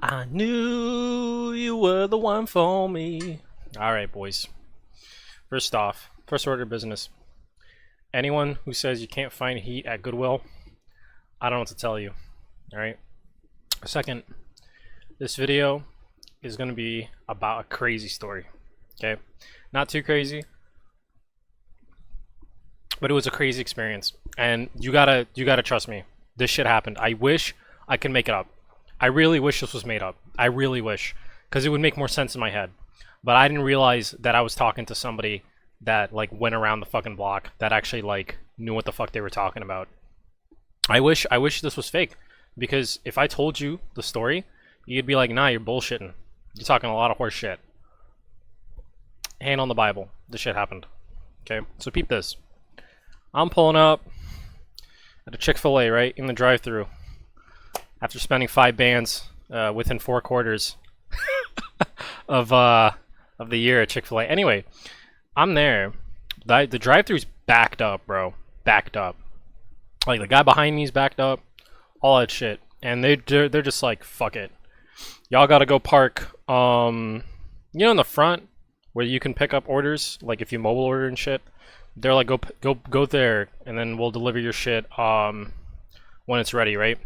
I knew you were the one for me. Alright, boys. First off, first order of business. Anyone who says you can't find heat at Goodwill, I don't know what to tell you. Alright? Second, this video is going to be about a crazy story. Okay? Not too crazy, but it was a crazy experience. And you gotta trust me. This shit happened. I wish I could make it up. I really wish this was made up. I really wish. Because it would make more sense in my head. But I didn't realize that I was talking to somebody that like went around the fucking block, that actually like knew what the fuck they were talking about. I wish this was fake. Because if I told you the story, you'd be like, nah, you're bullshitting. You're talking a lot of horse shit. Hand on the Bible. This shit happened. Okay? So peep this. I'm pulling up at a Chick-fil-A, right? In the drive-thru. After spending 5 bands within 4 quarters of the year at Chick-fil-A. Anyway, I'm there. The drive-thru's backed up, bro. Backed up. Like, the guy behind me's backed up. All that shit. And they're just like, fuck it. Y'all gotta go park, you know, in the front where you can pick up orders, like if you mobile order and shit. They're like, go there, and then we'll deliver your shit when it's ready, right?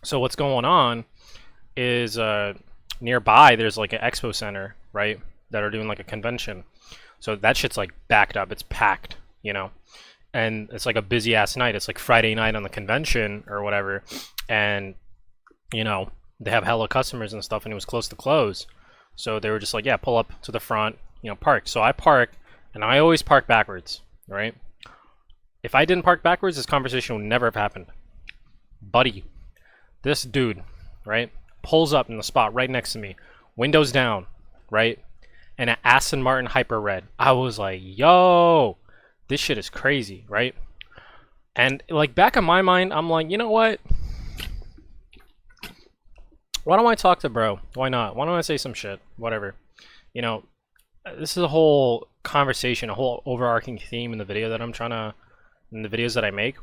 So what's going on is nearby there's like an expo center, right? That are doing like a convention. So that shit's like backed up. It's packed, you know? And it's like a busy ass night. It's like Friday night on the convention or whatever. And, you know, they have hella customers and stuff, and it was close to close. So they were just like, yeah, pull up to the front, you know, park. So I park, and I always park backwards, right? If I didn't park backwards, this conversation would never have happened. Buddy, this dude, right, pulls up in the spot right next to me, windows down, right, and an Aston Martin Hyper Red. I was like, yo, this shit is crazy, right? And like back in my mind, I'm like, you know what? Why don't I talk to bro? Why not? Why don't I say some shit? Whatever. You know, this is a whole conversation, a whole overarching theme in the video that I'm trying to, in the videos that I make.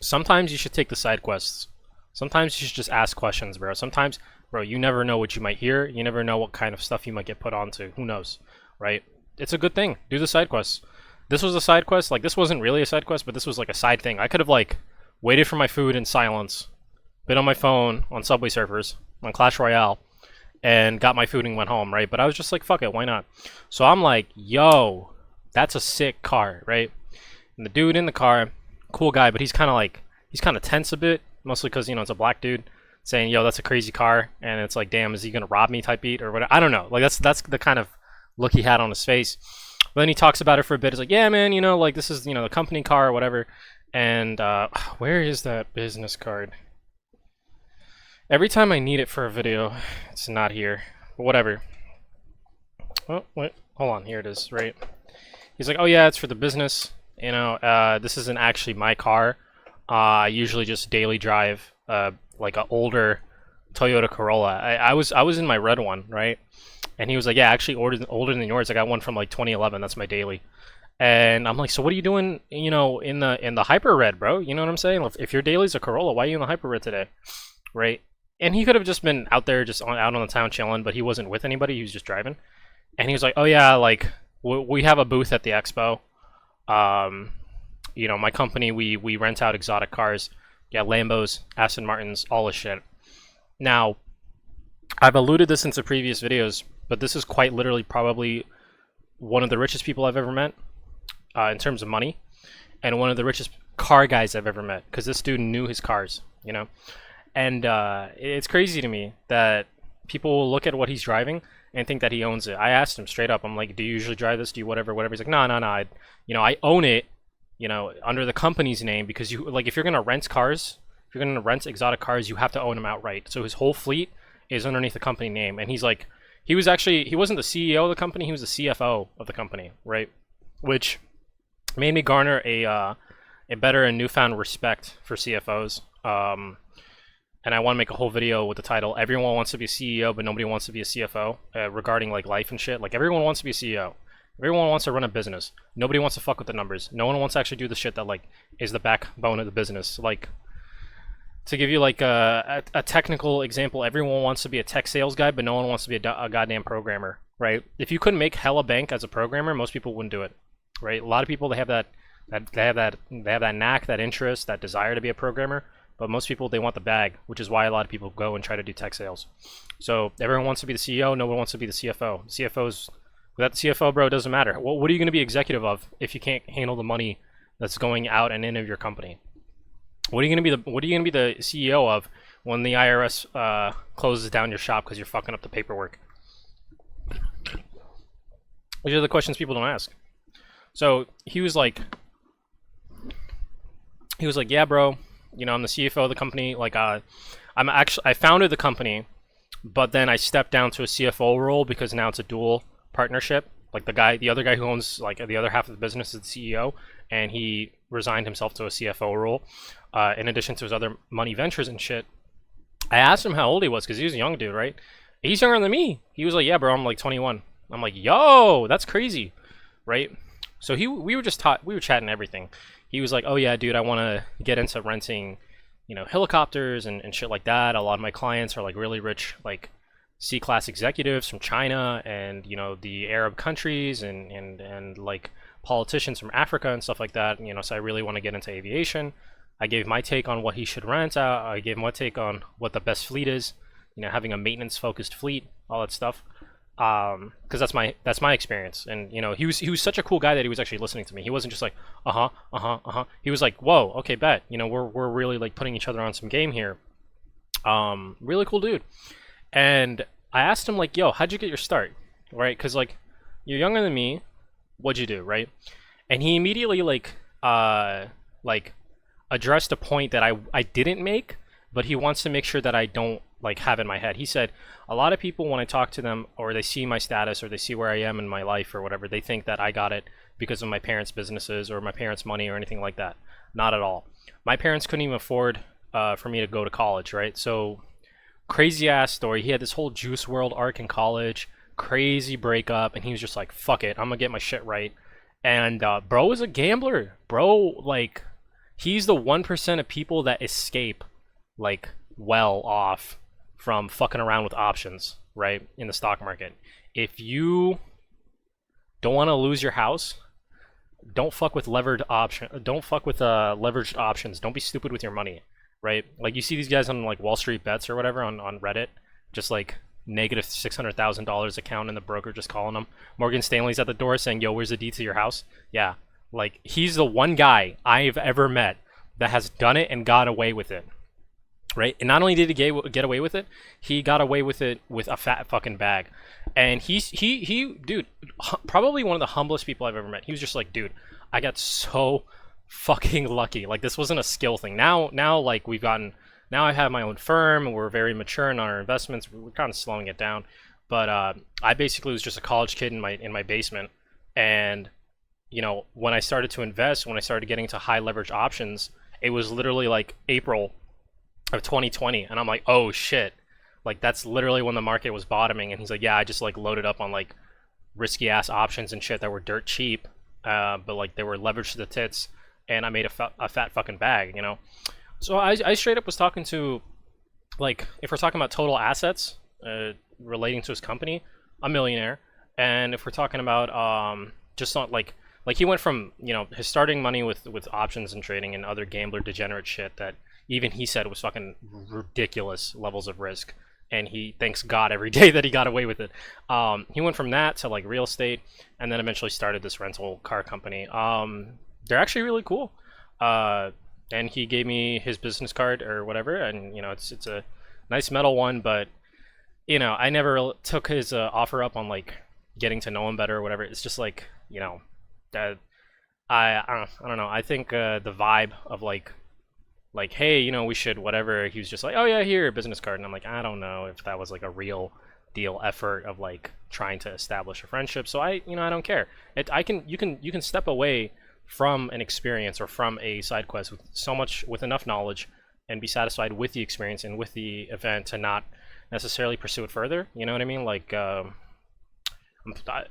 Sometimes you should take the side quests. Sometimes you should just ask questions, bro. Sometimes, bro, you never know what you might hear. You never know what kind of stuff you might get put onto. Who knows, right? It's a good thing. Do the side quests. This was a side quest. Like, this wasn't really a side quest, but this was like a side thing. I could have, like, waited for my food in silence, been on my phone, on Subway Surfers, on Clash Royale, and got my food and went home, right? But I was just like, fuck it, why not? So I'm like, yo, that's a sick car, right? And the dude in the car, cool guy, but he's kind of like, he's kind of tense a bit, mostly because, you know, it's a black dude saying, yo, that's a crazy car, and it's like, damn, is he gonna rob me type beat or whatever? I don't know. Like, that's the kind of look he had on his face. But then he talks about it for a bit. He's like, yeah, man, you know, like, this is, you know, the company car or whatever. And where is that business card? Every time I need it for a video, it's not here. But whatever. Oh, wait, hold on, here it is, right? He's like, oh yeah, it's for the business. You know, this isn't actually my car. I usually just daily drive like an older Toyota Corolla. I was in my red one, right? And he was like, yeah, actually older than yours. I got one from like 2011. That's my daily. And I'm like, so what are you doing, you know, in the Hyper Red, bro? You know what I'm saying? If your daily's a Corolla, why are you in the Hyper Red today? Right? And he could have just been out there, just out on the town chilling, but he wasn't with anybody. He was just driving. And he was like, oh yeah, like we have a booth at the expo. You know, my company, we rent out exotic cars. Yeah, Lambos, Aston Martins, all this shit. Now, I've alluded this into previous videos, but this is quite literally probably one of the richest people I've ever met in terms of money, and one of the richest car guys I've ever met, because this dude knew his cars, you know? And it's crazy to me that people will look at what he's driving and think that he owns it. I asked him straight up, I'm like, do you usually drive this? Do you whatever? He's like, no, you know, I own it, you know, under the company's name, because you, like, if you're gonna rent cars, if you're gonna rent exotic cars, you have to own them outright. So his whole fleet is underneath the company name. And he's like, he wasn't the CEO of the company, he was the CFO of the company, right? Which made me garner a better and newfound respect for CFOs. And I want to make a whole video with the title, Everyone Wants to be a CEO, but Nobody Wants to be a CFO, regarding like life and shit. Like, everyone wants to be a CEO. Everyone wants to run a business. Nobody wants to fuck with the numbers. No one wants to actually do the shit that, like, is the backbone of the business. Like, To give you like a technical example, everyone wants to be a tech sales guy, but no one wants to be a goddamn programmer, right? If you couldn't make hella bank as a programmer, most people wouldn't do it, right? A lot of people, they have that knack, that interest, that desire to be a programmer, but most people, they want the bag, which is why a lot of people go and try to do tech sales. So everyone wants to be the CEO, no one wants to be the CFO. CFO's without the CFO, bro, it doesn't matter. What are you going to be executive of if you can't handle the money that's going out and in of your company? What are you going to be the CEO of when the IRS closes down your shop because you're fucking up the paperwork? These are the questions people don't ask. So he was like, yeah, bro, you know, I'm the CFO of the company. Like, I founded the company, but then I stepped down to a CFO role because now it's a dual partnership. Like the other guy who owns like the other half of the business is the CEO, and he resigned himself to a CFO role. In addition to his other money ventures and shit. I asked him how old he was because he was a young dude, right? He's younger than me. He was like, yeah, bro, I'm like 21. I'm like, yo, that's crazy, right? So we were chatting everything. He was like, oh yeah, dude, I want to get into renting, you know, helicopters and shit like that. A lot of my clients are like really rich, like C-class executives from China and, you know, the Arab countries and like politicians from Africa and stuff like that. You know, so I really want to get into aviation. I gave my take on what he should rent. I gave my take on what the best fleet is. You know, having a maintenance-focused fleet, all that stuff. Because that's my experience. And you know, he was such a cool guy that he was actually listening to me. He wasn't just like He was like, whoa, okay, bet. You know, we're really like putting each other on some game here. Really cool dude. And I asked him like, yo, how'd you get your start, right? Because like, you're younger than me. What'd you do, right? And he immediately like addressed a point that I didn't make, but he wants to make sure that I don't like have in my head. He said a lot of people, when I talk to them or they see my status or they see where I am in my life or whatever, they think that I got it because of my parents' businesses or my parents' money or anything like that. Not at all. My parents couldn't even afford for me to go to college, right? So crazy ass story. He had this whole Juice World arc in college, crazy breakup, and he was just like, fuck it, I'm gonna get my shit right. And bro is a gambler. Bro, like, he's the 1% of people that escape like well off from fucking around with options, right, in the stock market. If you don't want to lose your house, don't fuck with leveraged options. Don't be stupid with your money, right? Like you see these guys on like Wall Street Bets or whatever on Reddit, just like negative $600,000 account and the broker just calling them. Morgan Stanley's at the door saying, yo, where's the deed to your house? Yeah, like he's the one guy I've ever met that has done it and got away with it, right? And not only did he get away with it, he got away with it with a fat fucking bag. And he dude, probably one of the humblest people I've ever met. He was just like, dude, I got so fucking lucky. Like this wasn't a skill thing. Now like now I have my own firm and we're very mature in our investments. We're kind of slowing it down. But I basically was just a college kid in my basement. And you know, when I started to invest, when I started getting to high leverage options, it was literally like April of 2020, and I'm like, oh shit, like that's literally when the market was bottoming. And he's like, yeah, I just like loaded up on like risky ass options and shit that were dirt cheap, but like they were leveraged to the tits, and I made a fat fucking bag, you know. So I straight up was talking to, like, if we're talking about total assets relating to his company, a millionaire. And if we're talking about just not like he went from, you know, his starting money with options and trading and other gambler degenerate shit that even he said was fucking ridiculous levels of risk, and he thanks God every day that he got away with it. He went from that to like real estate, and then eventually started this rental car company. They're actually really cool. And he gave me his business card or whatever, and you know, it's a nice metal one, but you know, I never took his offer up on like getting to know him better or whatever. It's just like, you know, I don't know. I think the vibe of like, hey, you know, we should whatever. He was just like, oh yeah, here, business card, and I'm like, I don't know if that was like a real deal effort of like trying to establish a friendship. So I don't care. You can step away from an experience or from a side quest with enough knowledge and be satisfied with the experience and with the event to not necessarily pursue it further. You know what I mean? Like,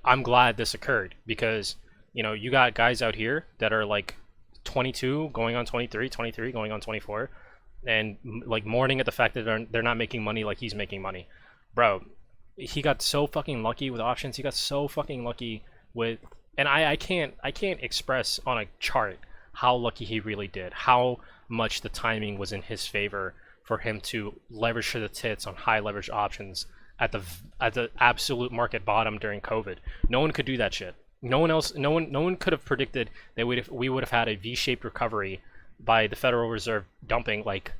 I'm glad this occurred because, you know, you got guys out here that are like 22 going on 23 going on 24, and like mourning at the fact that they're not making money like he's making money. Bro, he got so fucking lucky with options. He got so fucking lucky with, and I can't express on a chart how lucky he really did. How much the timing was in his favor for him to leverage to the tits on high leverage options at the absolute market bottom during COVID. No one could do that shit. No one could have predicted that we would have had a V-shaped recovery by the Federal Reserve dumping like,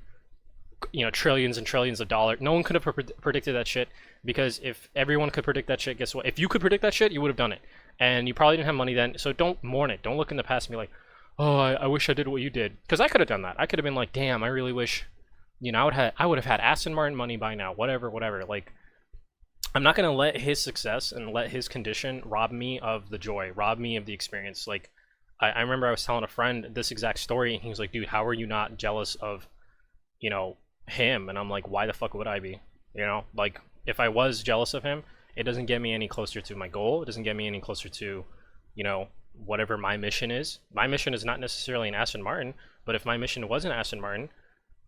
you know, trillions and trillions of dollars. No one could have predicted that shit, because if everyone could predict that shit, guess what? If you could predict that shit, you would have done it. And you probably didn't have money then, so don't mourn it. Don't look in the past and be like, oh, I wish I did what you did. Because I could have done that. I could have been like, damn, I really wish, you know, I would have had Aston Martin money by now. Whatever. Like, I'm not gonna let his success and let his condition rob me of the joy, rob me of the experience. Like, I remember I was telling a friend this exact story, and he was like, dude, how are you not jealous of, you know, him? And I'm like, why the fuck would I be? You know, like, if I was jealous of him, it doesn't get me any closer to my goal. It doesn't get me any closer to, you know, whatever my mission is. My mission is not necessarily an Aston Martin, but if my mission was an Aston Martin,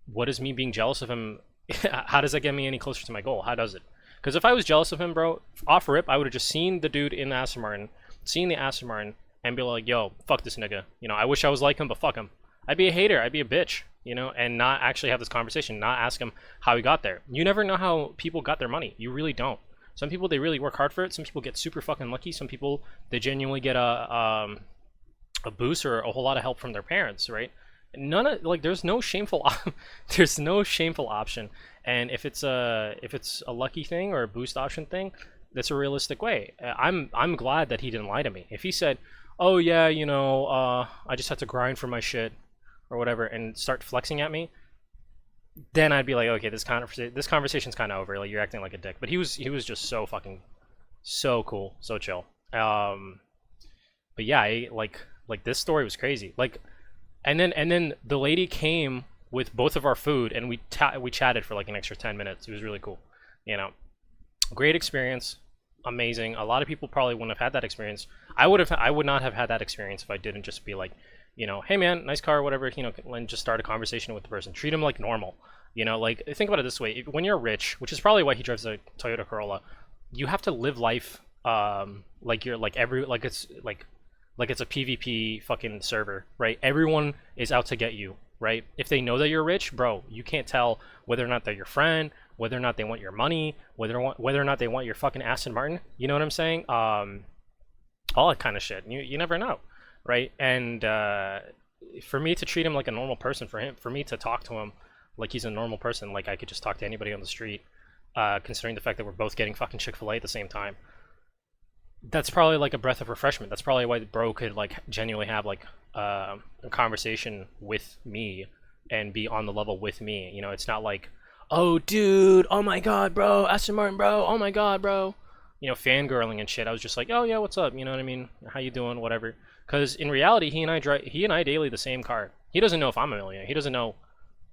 what is me being jealous of him? How does that get me any closer to my goal? How does it? Because if I was jealous of him, bro, off rip, I would have just seen the dude in the Aston Martin, and be like, yo, fuck this nigga. You know, I wish I was like him, but fuck him. I'd be a hater. I'd be a bitch, you know, and not actually have this conversation, not ask him how he got there. You never know how people got their money. You really don't. Some people, they really work hard for it. Some people get super fucking lucky. Some people, they genuinely get a boost or a whole lot of help from their parents, right? None of, like, there's no shameful there's no shameful option. And if it's a lucky thing or a boost option thing, that's a realistic way. I'm glad that he didn't lie to me. If he said, oh yeah, you know, I just had to grind for my shit or whatever, and start flexing at me, then I'd be like, okay, this conversation's kind of over. Like, you're acting like a dick. But he was just so fucking, so cool, so chill. But yeah, like this story was crazy. Like, and then the lady came with both of our food, and we chatted for like an extra 10 minutes. It was really cool, you know. Great experience, amazing. A lot of people probably wouldn't have had that experience. I would not have had that experience if I didn't just be like, you know, hey man, nice car, whatever, you know, and just start a conversation with the person. Treat them like normal, you know. Like, think about it this way: when you're rich, which is probably why he drives a Toyota Corolla, you have to live life like you're like it's a PvP fucking server, right? Everyone is out to get you, right? If they know that you're rich, bro, you can't tell whether or not they're your friend, whether or not they want your money, whether or not they want your fucking Aston Martin. You know what I'm saying? All that kind of shit. You never know, right? And for me to treat him like a normal person, for me to talk to him like he's a normal person, like I could just talk to anybody on the street, considering the fact that we're both getting fucking Chick-fil-A at the same time, that's probably like a breath of refreshment. That's probably why the bro could like genuinely have like a conversation with me and be on the level with me. You know, it's not like, oh dude, oh my god, bro, Aston Martin, bro, oh my god, bro, you know, fangirling and shit. I was just like, oh yeah, what's up? You know what I mean? How you doing? Whatever. Because in reality, he and I daily the same car. He doesn't know if I'm a millionaire. He doesn't know.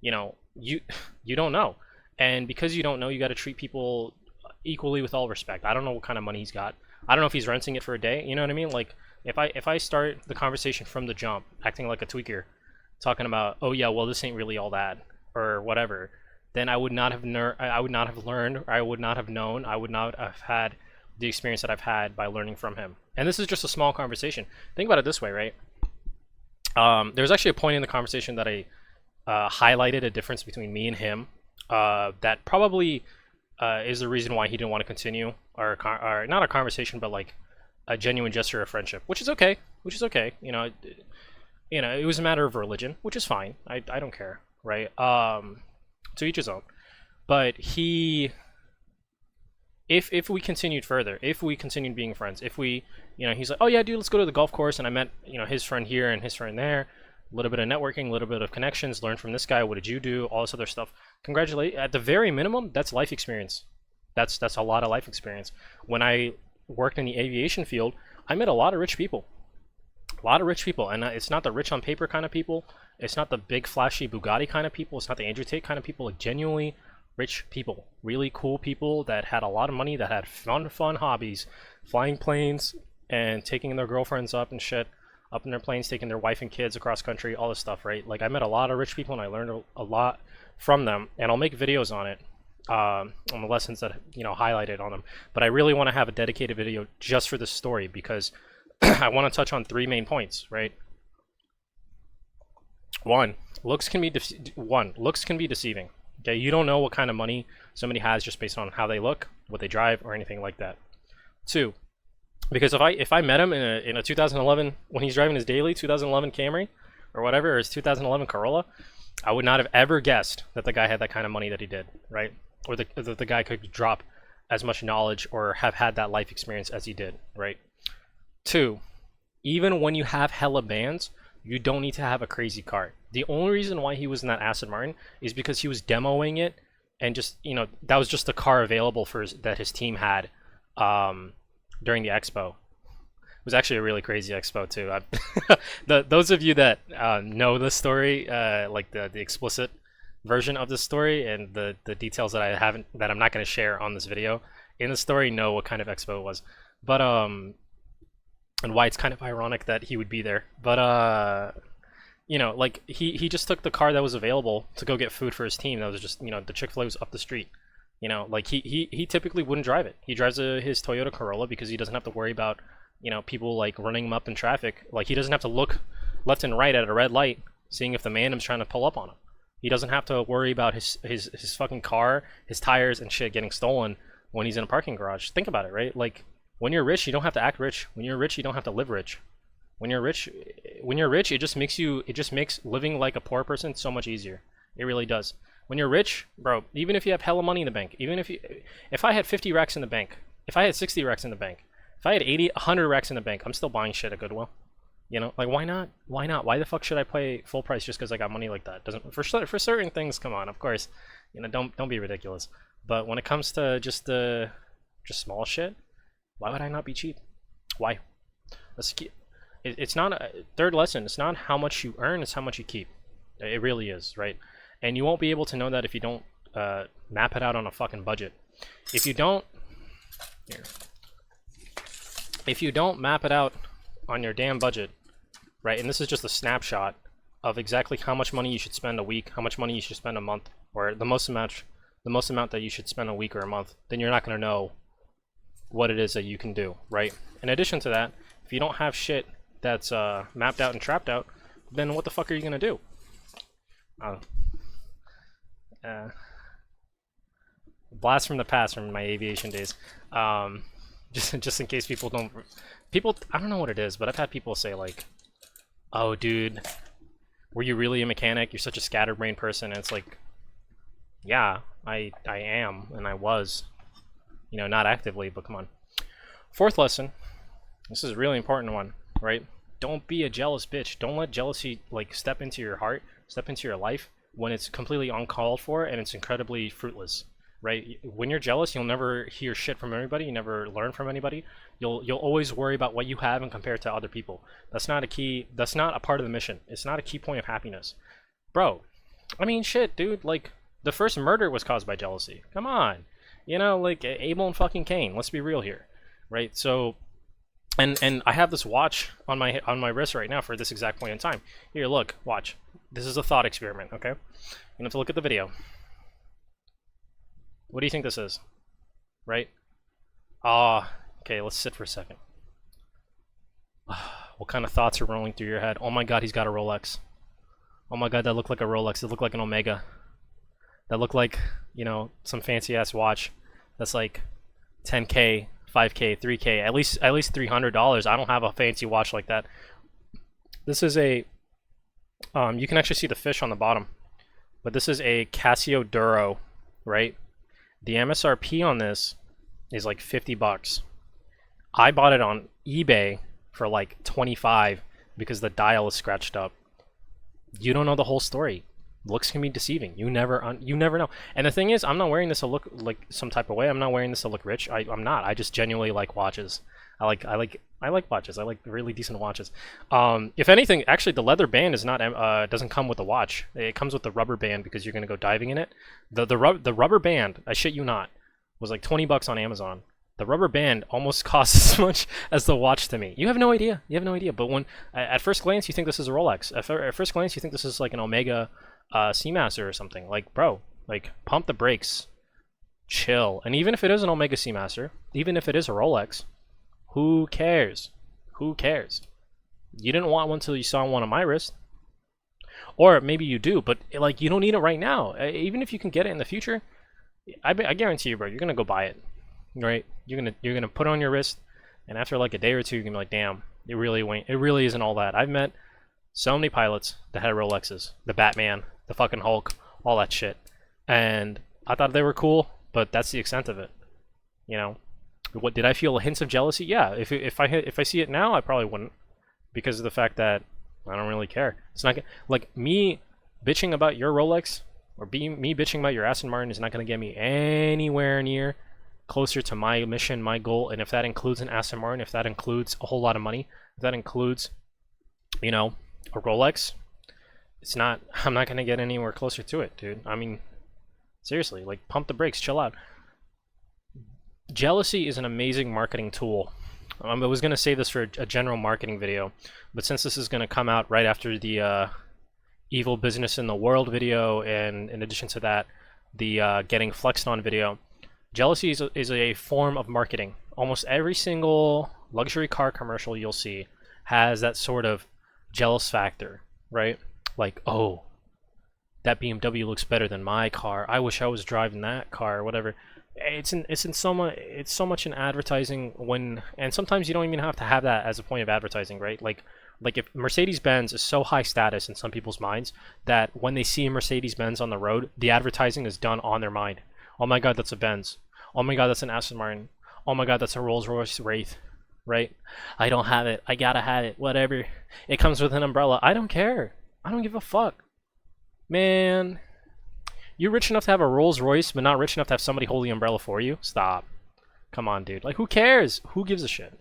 You know, you don't know, and because you don't know, you got to treat people equally with all respect. I don't know what kind of money he's got. I don't know if he's renting it for a day. You know what I mean? Like, if I start the conversation from the jump, acting like a tweaker, talking about, oh yeah, well this ain't really all that or whatever, then I would not have learned, or I would not have known, I would not have had the experience that I've had by learning from him. And this is just a small conversation. Think about it this way, right? There's actually a point in the conversation that I highlighted a difference between me and him that probably is the reason why he didn't want to continue our not a conversation, but like a genuine gesture of friendship, which is okay. You know, it was a matter of religion, which is fine. I don't care, right? To each his own. But if we continued further, if we continued being friends, if we, you know, he's like, oh yeah, dude, let's go to the golf course, and I met, you know, his friend here and his friend there, a little bit of networking, a little bit of connections, learn from this guy, what did you do, all this other stuff. Congratulate, at the very minimum, that's life experience. That's a lot of life experience. When I worked in the aviation field, I met a lot of rich people. And it's not the rich on paper kind of people. It's not the big flashy Bugatti kind of people. It's not the Andrew Tate kind of people. Like, genuinely rich people, really cool people that had a lot of money, that had fun hobbies, flying planes and taking their girlfriends up and shit, up in their planes, taking their wife and kids across country, all this stuff, right? Like, I met a lot of rich people, and I learned a lot from them, and I'll make videos on it, on the lessons that, you know, highlighted on them. But I really want to have a dedicated video just for this story because I want to touch on 3 main points, right? One, looks can be deceiving. Okay, you don't know what kind of money somebody has just based on how they look, what they drive, or anything like that. 2, because if I met him in a 2011 when he's driving his daily 2011 Camry or whatever, or his 2011 Corolla, I would not have ever guessed that the guy had that kind of money that he did, right? Or that the guy could drop as much knowledge or have had that life experience as he did, right? 2, even when you have hella bands, you don't need to have a crazy car. The only reason why he was in that Aston Martin is because he was demoing it, and just, you know, that was just the car available for that his team had during the expo. It was actually a really crazy expo too. Those of you that know the story, like the explicit version of the story and the details that I'm not going to share on this video in the story, know what kind of expo it was. But and why it's kind of ironic that he would be there. But you know, like he just took the car that was available to go get food for his team. That was just, you know, the Chick-fil-A was up the street. You know, like he typically wouldn't drive it. He drives his Toyota Corolla because he doesn't have to worry about, you know, people like running him up in traffic. Like he doesn't have to look left and right at a red light seeing if the mandom's trying to pull up on him. He doesn't have to worry about his fucking car, his tires and shit getting stolen when he's in a parking garage. Think about it, right? Like, when you're rich, you don't have to act rich. When you're rich, you don't have to live rich. When you're rich, it just makes living like a poor person so much easier. It really does. When you're rich, bro, even if you have hella money in the bank, if I had 50 racks in the bank, if I had 60 racks in the bank, if I had 80, 100 racks in the bank, I'm still buying shit at Goodwill. You know, like, why not? Why not? Why the fuck should I pay full price just because I got money like that? Doesn't for certain things, come on, of course, you know, don't be ridiculous. But when it comes to just small shit, why would I not be cheap? Why? It's not a third lesson. It's not how much you earn, it's how much you keep. It really is, right? And you won't be able to know that if you don't map it out on a fucking budget. If you don't map it out on your damn budget, right? And this is just a snapshot of exactly how much money you should spend a week, how much money you should spend a month, or the most amount that you should spend a week or a month. Then you're not going to know what it is that you can do, right? In addition to that, if you don't have shit that's mapped out and trapped out, then what the fuck are you gonna do? Blast from the past from my aviation days. Just in case people, I don't know what it is, but I've had people say like, "Oh, dude, were you really a mechanic? You're such a scatterbrained person." And it's like, yeah, I am, and I was. You know, not actively, but come on. 4th lesson. This is a really important one, right? Don't be a jealous bitch. Don't let jealousy like step into your heart, step into your life when it's completely uncalled for and it's incredibly fruitless, right? When you're jealous, you'll never hear shit from anybody. You never learn from anybody. You'll always worry about what you have and compare it to other people. That's not a part of the mission. It's not a key point of happiness, bro. I mean, shit, dude. Like, the first murder was caused by jealousy. Come on. You know, like Abel and fucking Cain. Let's be real here, right? So, and I have this watch on my wrist right now for this exact point in time. Here, look, watch. This is a thought experiment, okay? You have to look at the video. What do you think this is, right? Okay. Let's sit for a second. What kind of thoughts are rolling through your head? Oh my God, he's got a Rolex. Oh my God, that looked like a Rolex. It looked like an Omega. That looked like, you know, some fancy ass watch that's like 10K, 5K, 3K, at least $300. I don't have a fancy watch like that. This is a you can actually see the fish on the bottom, but this is a Casio Duro, right? The MSRP on this is like 50 bucks. I bought it on eBay for like 25 because the dial is scratched up. You don't know the whole story. Looks can be deceiving. You never know. And the thing is, I'm not wearing this to look like some type of way. I'm not wearing this to look rich. I'm not. I just genuinely like watches. I like watches. I like really decent watches. If anything, actually, the leather band is not doesn't come with the watch. It comes with the rubber band because you're gonna go diving in it. The rubber band, I shit you not, was like 20 bucks on Amazon. The rubber band almost costs as much as the watch to me. You have no idea. But when at first glance you think this is a Rolex. At first glance you think this is like an Omega Seamaster or something. Like, bro, like, pump the brakes, chill. And even if it is an Omega Seamaster, even if it is a Rolex, who cares? Who cares? You didn't want one until you saw one on my wrist. Or maybe you do, but like, you don't need it right now. Even if you can get it in the future, I guarantee you, bro, you're gonna go buy it, right? You're gonna put it on your wrist, and after like a day or two, you're gonna be like, damn, it really isn't all that. I've met so many pilots that had Rolexes, the Batman, the fucking Hulk, all that shit, and I thought they were cool, but that's the extent of it. You know, what did I feel hints of jealousy? Yeah, if I see it now, I probably wouldn't, because of the fact that I don't really care. It's not like me bitching about your Rolex or me bitching about your Aston Martin is not going to get me anywhere near closer to my mission, my goal. And if that includes an Aston Martin, if that includes a whole lot of money, if that includes, you know, a Rolex, it's not. I'm not going to get anywhere closer to it, dude. I mean, seriously, like, pump the brakes, chill out. Jealousy is an amazing marketing tool. I was going to say this for a general marketing video, but since this is going to come out right after the evil business in the world video, and in addition to that, the getting flexed on video, jealousy is a form of marketing. Almost every single luxury car commercial you'll see has that sort of jealous factor, right? Like, oh, that BMW looks better than my car. I wish I was driving that car, or whatever. It's so much in advertising, and sometimes you don't even have to have that as a point of advertising, right? Like if Mercedes-Benz is so high status in some people's minds that when they see a Mercedes-Benz on the road, the advertising is done on their mind. Oh my god, that's a Benz. Oh my god, that's an Aston Martin. Oh my god, that's a Rolls-Royce Wraith, right? I don't have it. I gotta have it. Whatever. It comes with an umbrella. I don't care. I don't give a fuck. Man, you're rich enough to have a Rolls Royce, but not rich enough to have somebody hold the umbrella for you? Stop. Come on, dude. Like, who cares? Who gives a shit?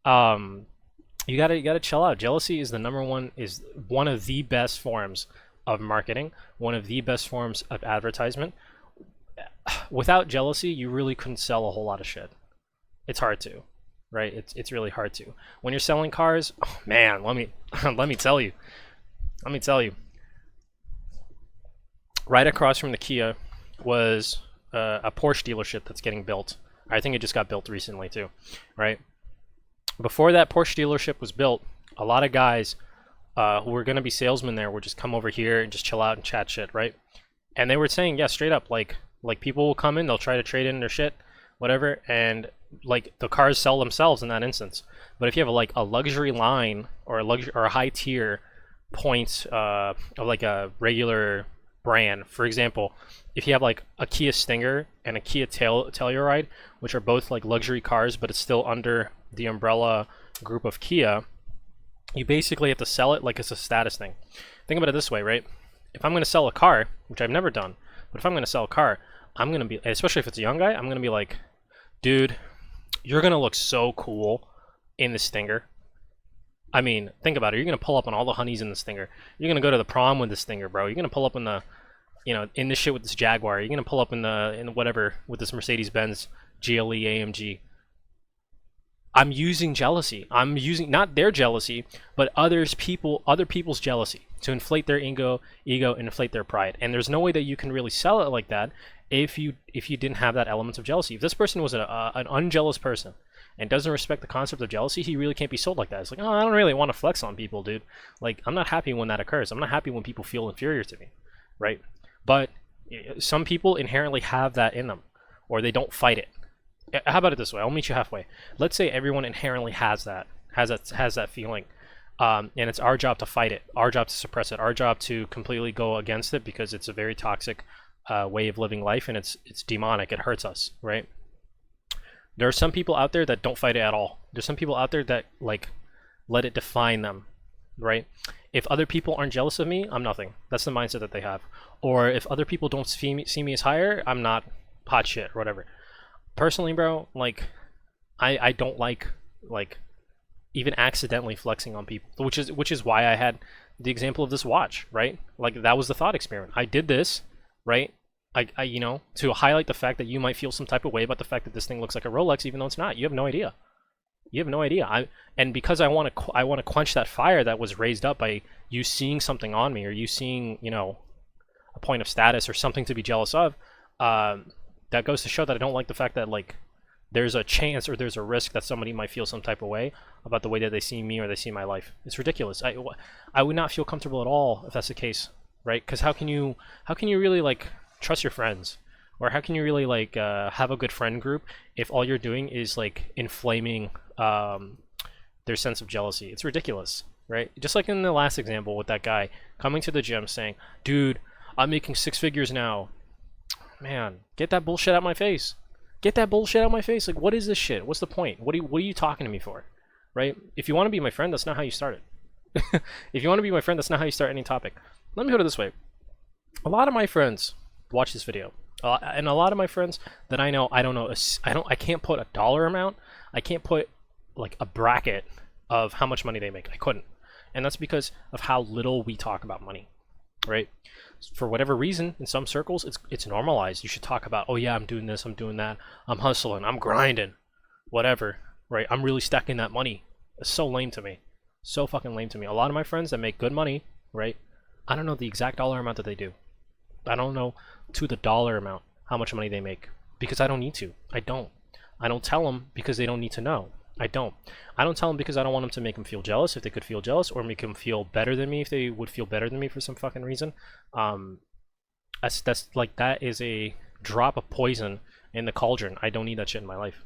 You gotta chill out. Jealousy is is one of the best forms of marketing, one of the best forms of advertisement. Without jealousy, you really couldn't sell a whole lot of shit. It's hard to, right? It's really hard to. When you're selling cars, oh, man, let me let me tell you. Let me tell you. Right across from the Kia was a Porsche dealership that's getting built. I think it just got built recently too, right? Before that Porsche dealership was built, a lot of guys who were going to be salesmen there would just come over here and just chill out and chat shit, right? And they were saying, yeah, straight up, like people will come in, they'll try to trade in their shit, whatever, and like the cars sell themselves in that instance. But if you have a luxury line or a high tier point of like a regular brand, for example, if you have like a Kia Stinger and a Kia Telluride, which are both like luxury cars, but it's still under the umbrella group of Kia, you basically have to sell it like it's a status thing. Think about it this way, right? If I'm going to sell a car, which I've never done, but if I'm going to sell a car, I'm going to be, especially if it's a young guy, I'm going to be like, dude, you're going to look so cool in the Stinger. I mean, think about it. You're going to pull up on all the honeys in the Stinger. You're going to go to the prom with the Stinger, bro. You're going to pull up in the, in this shit with this Jaguar. You're going to pull up in whatever with this Mercedes-Benz GLE AMG. I'm using jealousy. I'm using not their jealousy, but other people's jealousy to inflate their ego, inflate their pride. And there's no way that you can really sell it like that if you didn't have that element of jealousy. If this person was an unjealous person and doesn't respect the concept of jealousy, he really can't be sold like that. It's like, oh, I don't really want to flex on people, dude. Like, I'm not happy when that occurs. I'm not happy when people feel inferior to me, right? But some people inherently have that in them, or they don't fight it. How about it this way? I'll meet you halfway. Let's say everyone inherently has that feeling, and it's our job to fight it, our job to suppress it, our job to completely go against it, because it's a very toxic way of living life, and it's demonic. It hurts us, right? There are some people out there that don't fight it at all. There's some people out there that like let it define them, right? If other people aren't jealous of me, I'm nothing. That's the mindset that they have. Or if other people don't see me as higher, I'm not hot shit or whatever. Personally, bro, like I don't like even accidentally flexing on people, which is why I had the example of this watch, right? Like, that was the thought experiment. I did this, right? I to highlight the fact that you might feel some type of way about the fact that this thing looks like a Rolex, even though it's not. You have no idea. You have no idea. And because I want to quench that fire that was raised up by you seeing something on me, or you seeing, you know, a point of status or something to be jealous of. That goes to show that I don't like the fact that, like, there's a chance or there's a risk that somebody might feel some type of way about the way that they see me or they see my life. It's ridiculous. I would not feel comfortable at all if that's the case, right? Because how can you really, like, trust your friends, or how can you really, like, have a good friend group if all you're doing is, like, inflaming their sense of jealousy? It's ridiculous, right? Just like in the last example with that guy coming to the gym saying, "Dude, I'm making 6 figures now." Man, get that bullshit out my face. Get that bullshit out my face. Like, what is this shit? What's the point? What are you talking to me for? Right? If you want to be my friend, that's not how you start it. If you want to be my friend, that's not how you start any topic. Let me put it this way. A lot of my friends watch this video. And a lot of my friends that I know, I can't put a dollar amount. I can't put, like, a bracket of how much money they make. I couldn't. And that's because of how little we talk about money, right? For whatever reason, in some circles, it's normalized. You should talk about, oh yeah, I'm doing this, I'm doing that, I'm hustling, I'm grinding, whatever, right? I'm really stacking that money. It's so lame to me. So fucking lame to me. A lot of my friends that make good money, right? I don't know the exact dollar amount that they do. I don't know to the dollar amount how much money they make, because I don't need to. I don't tell them because they don't need to know. I don't tell them because I don't want them to make them feel jealous if they could feel jealous, or make them feel better than me if they would feel better than me for some fucking reason. That's like, that is a drop of poison in the cauldron. I don't need that shit in my life.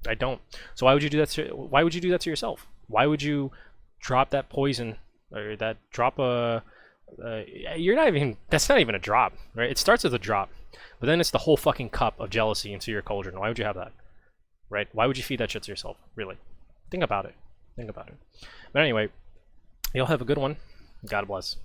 I don't. So why would you do that to yourself? Why would you drop that poison, or that drop that's not even a drop, right? It starts as a drop, but then it's the whole fucking cup of jealousy into your cauldron. Why would you have that? Right? Why would you feed that shit to yourself? Really? Think about it. Think about it. But anyway, y'all have a good one. God bless.